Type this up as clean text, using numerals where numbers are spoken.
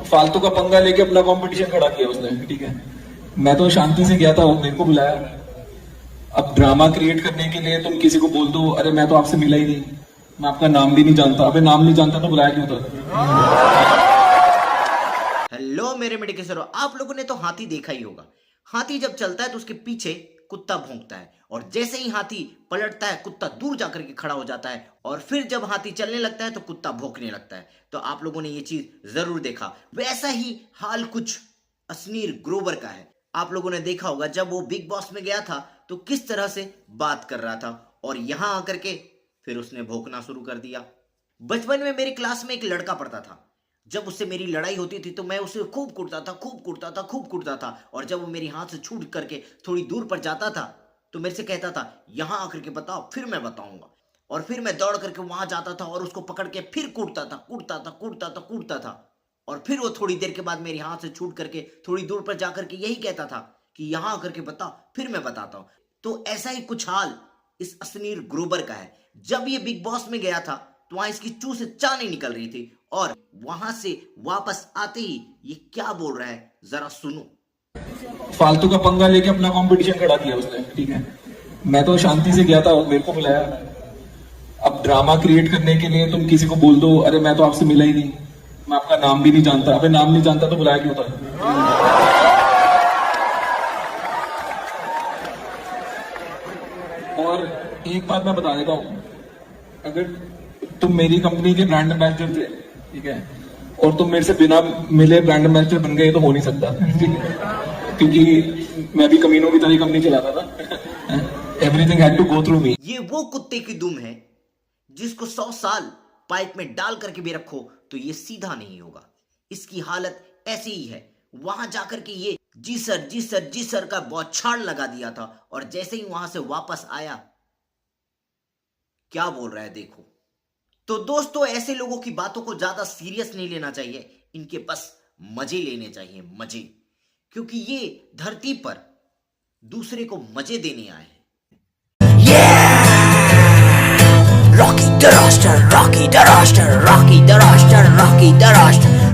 फालतू का पंगा लेके अपना कंपटीशन खड़ा किया उसने, ठीक है। मैं तो शांति से गया था, वो मेरे को बुलाया। अब ड्रामा क्रिएट करने के लिए तुम किसी को बोल दो, अरे मैं तो आपसे मिला ही नहीं, मैं आपका नाम भी नहीं जानता। अबे नाम नहीं जानता तो बुलाया क्यों था? हेलो मेरे मेडिकेसरो, आप लोगों ने तो हाथी देखा ही होगा। हाथी जब चलता है तो उसके पीछे कुत्ता भौंकता है, और जैसे ही हाथी पलटता है कुत्ता दूर जाकर के खड़ा हो जाता है, और फिर जब हाथी चलने लगता है तो कुत्ता भौंकने लगता है। तो आप लोगों ने ये चीज जरूर देखा। वैसा ही हाल कुछ असनीर ग्रोवर का है। आप लोगों ने देखा होगा जब वो बिग बॉस में गया था तो किस तरह से बात कर रहा था, और यहां आकर के फिर उसने भौंकना शुरू कर दिया। बचपन में मेरी क्लास में एक लड़का पढ़ता था। जब उससे मेरी लड़ाई होती थी तो मैं उसे खूब कुटता था, खूब कुटता था, खूब कुटता था, और जब वो मेरी हाथ से छूट करके थोड़ी दूर पर जाता था तो मेरे से कहता था यहां आकर के बताओ, फिर मैं बताऊंगा। और फिर मैं दौड़ करके वहां जाता था और उसको पकड़ के फिर कूटता था, कूटता था, कूटता था, कूटता था। और फिर वो थोड़ी देर के बाद मेरे हाथ से छूट करके थोड़ी दूर पर जाकर के यही कहता था कि यहां आकर के बताओ, फिर मैं बताता हूं। तो ऐसा ही कुछ हाल इस असनीर ग्रोवर का है। जब ये बिग बॉस में गया था तो वहां इसकी चूह से चाह नहीं निकल रही थी, और वहां से वापस आते ही ये क्या बोल रहा है जरा सुनो। फालतू का पंगा लेके अपना कंपटीशन खड़ा किया उसने, ठीक है। मैं तो शांति से गया था, वो मेरे को बुलाया। अब ड्रामा क्रिएट करने के लिए तुम किसी को बोल दो, अरे मैं तो आपसे मिला ही नहीं, मैं आपका नाम भी नहीं जानता। अबे नाम नहीं जानता तो बुलाया क्यों था? और एक बात मैं बता देता हूं, अगर तुम मेरी कंपनी के ब्रांड एम्बेसडर थे, ठीक है, और तुम मेरे से बिना मिले ब्रांड एम्बेसडर बन गए तो हो नहीं सकता, ठीक है, क्योंकि मैं भी कमीनों की तरह कंपनी चलाता था। Everything had to go through me. ये वो कुत्ते की दुम है जिसको 100 साल पाइप में डाल करके भी रखो तो ये सीधा नहीं होगा। इसकी हालत ऐसी ही है। वहां जाकर के ये जी सर जी सर जी सर का बौछार लगा दिया था, और जैसे ही वहां से वापस आया क्या बोल रहा है देखो। तो दोस्तों, ऐसे लोगों की बातों को ज्यादा सीरियस नहीं लेना चाहिए, इनके बस मजे लेने चाहिए, मजे। क्योंकि ये धरती पर दूसरे को मजे देने आए हैं। Rocky the Roster, Rocky the Roster, Rocky the Roster, Rocky the Roster.